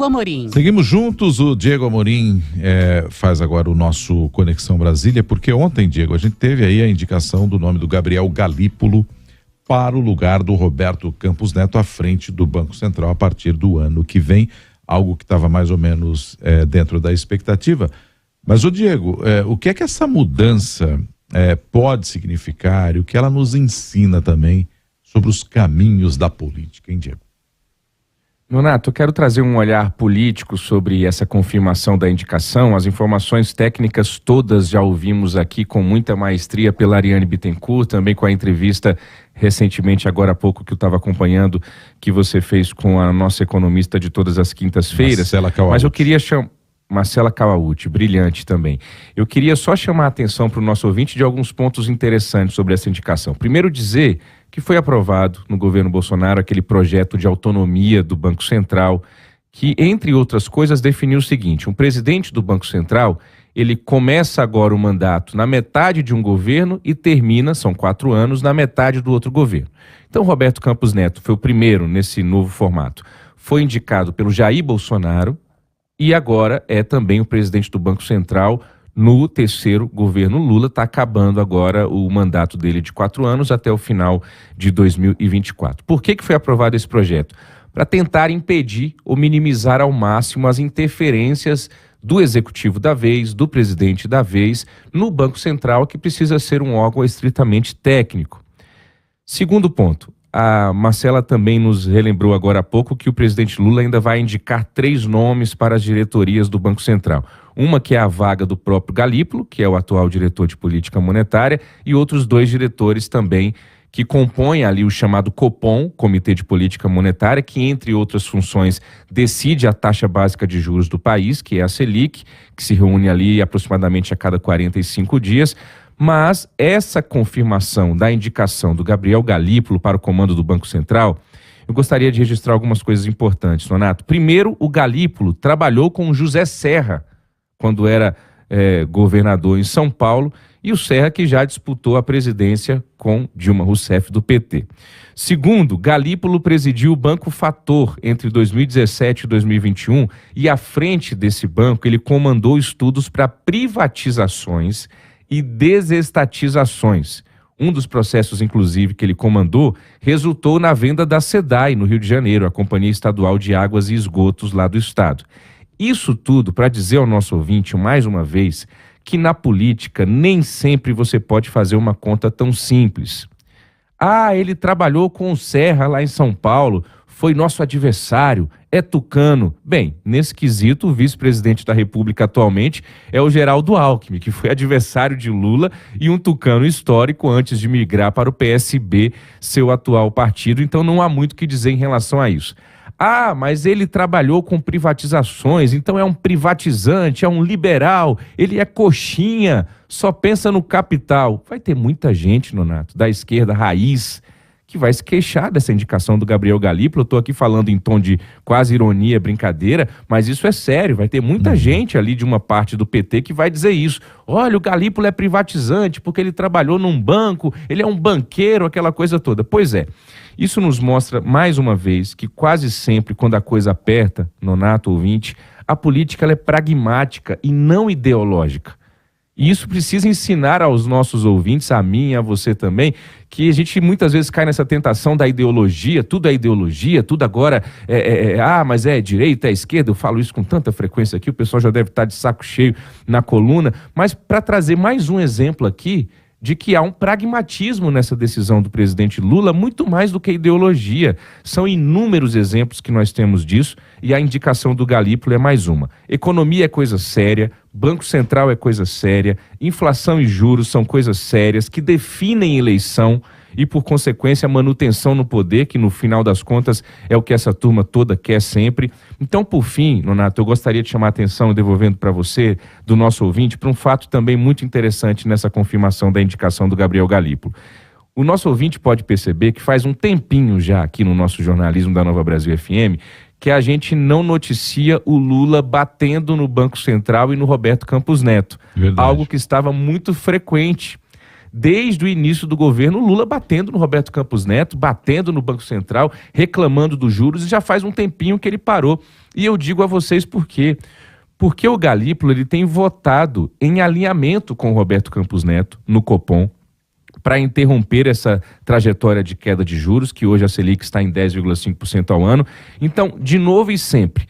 Amorim. Seguimos juntos, o Diego Amorim faz agora o nosso Conexão Brasília, porque ontem, Diego, a gente teve aí a indicação do nome do Gabriel Galípolo para o lugar do Roberto Campos Neto à frente do Banco Central a partir do ano que vem, algo que estava mais ou menos dentro da expectativa. Mas, o Diego, o que é que essa mudança pode significar e o que ela nos ensina também sobre os caminhos da política, hein, Diego? Nonato, eu quero trazer um olhar político sobre essa confirmação da indicação. As informações técnicas todas já ouvimos aqui com muita maestria pela Ariane Bittencourt, também com a entrevista recentemente, agora há pouco, que eu estava acompanhando, que você fez com a nossa economista de todas as quintas-feiras. Marcela Kawauchi. Mas eu queria chamar... Marcela Kawauchi, brilhante também. Eu queria só chamar a atenção para o nosso ouvinte de alguns pontos interessantes sobre essa indicação. Primeiro, dizer que foi aprovado no governo Bolsonaro aquele projeto de autonomia do Banco Central, que, entre outras coisas, definiu o seguinte: um presidente do Banco Central, ele começa agora o mandato na metade de um governo e termina, são 4 anos, na metade do outro governo. Então, Roberto Campos Neto foi o primeiro nesse novo formato. Foi indicado pelo Jair Bolsonaro e agora é também o presidente do Banco Central no terceiro governo Lula. Está acabando agora o mandato dele de 4 anos até o final de 2024. Por que foi aprovado esse projeto? Para tentar impedir ou minimizar ao máximo as interferências do executivo da vez, do presidente da vez, no Banco Central, que precisa ser um órgão estritamente técnico. Segundo ponto, a Marcela também nos relembrou agora há pouco que o presidente Lula ainda vai indicar 3 nomes para as diretorias do Banco Central. Uma que é a vaga do próprio Galípolo, que é o atual diretor de política monetária, e outros 2 diretores também que compõem ali o chamado Copom, Comitê de Política Monetária, que, entre outras funções, decide a taxa básica de juros do país, que é a Selic, que se reúne ali aproximadamente a cada 45 dias. Mas essa confirmação da indicação do Gabriel Galípolo para o comando do Banco Central, eu gostaria de registrar algumas coisas importantes, Nonato. Primeiro, o Galípolo trabalhou com o José Serra, quando era governador em São Paulo, e o Serra que já disputou a presidência com Dilma Rousseff do PT. Segundo, Galípolo presidiu o Banco Fator entre 2017 e 2021 e à frente desse banco ele comandou estudos para privatizações e desestatizações. Um dos processos, inclusive, que ele comandou, resultou na venda da SEDAI, no Rio de Janeiro, a Companhia Estadual de Águas e Esgotos lá do estado. Isso tudo para dizer ao nosso ouvinte, mais uma vez, que na política nem sempre você pode fazer uma conta tão simples. Ah, ele trabalhou com o Serra lá em São Paulo, foi nosso adversário, é tucano. Bem, nesse quesito, o vice-presidente da República atualmente é o Geraldo Alckmin, que foi adversário de Lula e um tucano histórico antes de migrar para o PSB, seu atual partido. Então não há muito o que dizer em relação a isso. Ah, mas ele trabalhou com privatizações, então é um privatizante, é um liberal, ele é coxinha, só pensa no capital. Vai ter muita gente, Nonato, da esquerda raiz, que vai se queixar dessa indicação do Gabriel Galípolo. Eu estou aqui falando em tom de quase ironia, brincadeira, mas isso é sério. Vai ter muita gente ali de uma parte do PT que vai dizer isso. Olha, o Galípolo é privatizante porque ele trabalhou num banco, ele é um banqueiro, aquela coisa toda. Pois é, isso nos mostra mais uma vez que quase sempre quando a coisa aperta, Nonato ouvinte, a política ela é pragmática e não ideológica. E isso precisa ensinar aos nossos ouvintes, a mim e a você também, que a gente muitas vezes cai nessa tentação da ideologia, tudo é ideologia, tudo agora mas é direita, é esquerda. Eu falo isso com tanta frequência aqui, o pessoal já deve estar de saco cheio na coluna, mas para trazer mais um exemplo aqui de que há um pragmatismo nessa decisão do presidente Lula, muito mais do que ideologia. São inúmeros exemplos que nós temos disso e a indicação do Galípolo é mais uma. Economia é coisa séria, Banco Central é coisa séria, inflação e juros são coisas sérias que definem eleição e, por consequência, a manutenção no poder, que no final das contas é o que essa turma toda quer sempre. Então, por fim, Nonato, eu gostaria de chamar a atenção, devolvendo para você, do nosso ouvinte, para um fato também muito interessante nessa confirmação da indicação do Gabriel Galípolo. O nosso ouvinte pode perceber que faz um tempinho já aqui no nosso jornalismo da Nova Brasil FM que a gente não noticia o Lula batendo no Banco Central e no Roberto Campos Neto. Verdade. Algo que estava muito frequente desde o início do governo Lula, batendo no Roberto Campos Neto, batendo no Banco Central, reclamando dos juros, e já faz um tempinho que ele parou. E eu digo a vocês por quê. Porque o Galípolo ele tem votado em alinhamento com o Roberto Campos Neto no Copom para interromper essa trajetória de queda de juros, que hoje a Selic está em 10,5% ao ano. Então, de novo e sempre,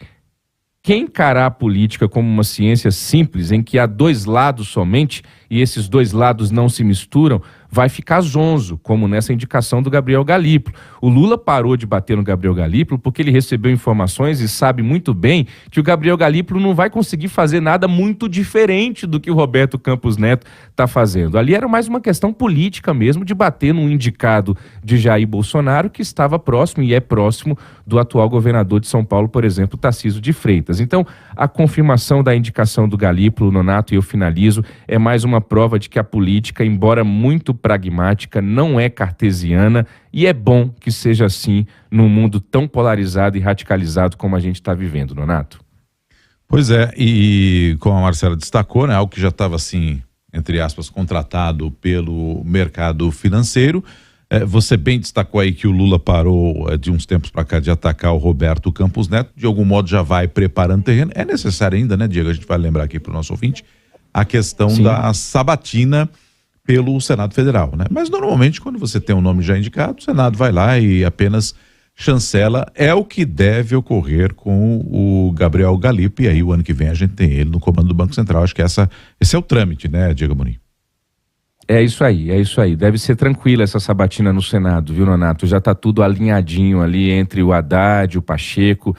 quem encarar a política como uma ciência simples, em que há dois lados somente, e esses dois lados não se misturam, vai ficar zonzo, como nessa indicação do Gabriel Galípolo. O Lula parou de bater no Gabriel Galípolo porque ele recebeu informações e sabe muito bem que o Gabriel Galípolo não vai conseguir fazer nada muito diferente do que o Roberto Campos Neto está fazendo. Ali era mais uma questão política mesmo, de bater num indicado de Jair Bolsonaro, que estava próximo e é próximo do atual governador de São Paulo, por exemplo, Tarcísio de Freitas. Então, a confirmação da indicação do Galípolo, Nonato, e eu finalizo, é mais uma prova de que a política, embora muito pragmática, não é cartesiana, e é bom que seja assim num mundo tão polarizado e radicalizado como a gente está vivendo, Nonato. Pois é, e como a Marcela destacou, né, algo que já estava assim, entre aspas, contratado pelo mercado financeiro. Você bem destacou aí que o Lula parou de uns tempos para cá de atacar o Roberto Campos Neto, de algum modo já vai preparando terreno. É necessário ainda, né, Diego? A gente vai lembrar aqui para o nosso ouvinte a questão Sim. da sabatina pelo Senado Federal, né? Mas normalmente quando você tem um nome já indicado, o Senado vai lá e apenas chancela. É o que deve ocorrer com o Gabriel Galípolo, e aí o ano que vem a gente tem ele no comando do Banco Central. Acho que esse é o trâmite, né, Diego Amorim? É isso aí. Deve ser tranquila essa sabatina no Senado, viu, Nonato? Já está tudo alinhadinho ali entre o Haddad, o Pacheco.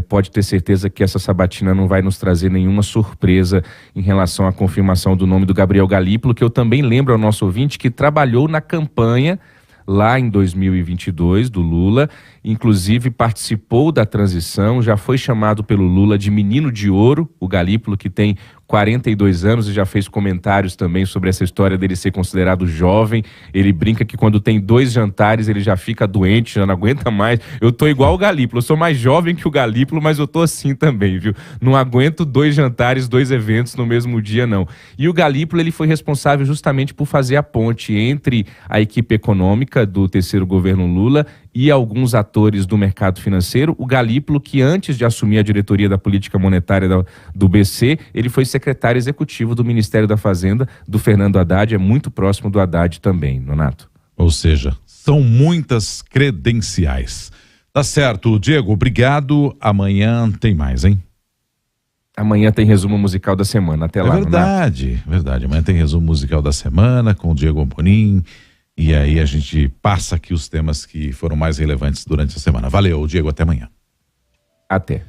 Pode ter certeza que essa sabatina não vai nos trazer nenhuma surpresa em relação à confirmação do nome do Gabriel Galípolo, que eu também lembro ao nosso ouvinte que trabalhou na campanha lá em 2022 do Lula, inclusive participou da transição, já foi chamado pelo Lula de menino de ouro, o Galípolo, que tem 42 anos e já fez comentários também sobre essa história dele ser considerado jovem. Ele brinca que quando tem 2 jantares ele já fica doente, já não aguenta mais. Eu tô igual o Galípolo, eu sou mais jovem que o Galípolo, mas eu tô assim também, viu? Não aguento 2 jantares, 2 eventos no mesmo dia, não. E o Galípolo, ele foi responsável justamente por fazer a ponte entre a equipe econômica do terceiro governo Lula e alguns atores do mercado financeiro. O Galípolo, que antes de assumir a diretoria da política monetária do BC, ele foi secretário executivo do Ministério da Fazenda, do Fernando Haddad, é muito próximo do Haddad também, Nonato. Ou seja, são muitas credenciais. Tá certo, Diego, obrigado. Amanhã tem mais, hein? Amanhã tem resumo musical da semana, até lá, verdade, Nonato. Verdade. Amanhã tem resumo musical da semana com o Diego Amorim. E aí a gente passa aqui os temas que foram mais relevantes durante a semana. Valeu, Diego, até amanhã. Até.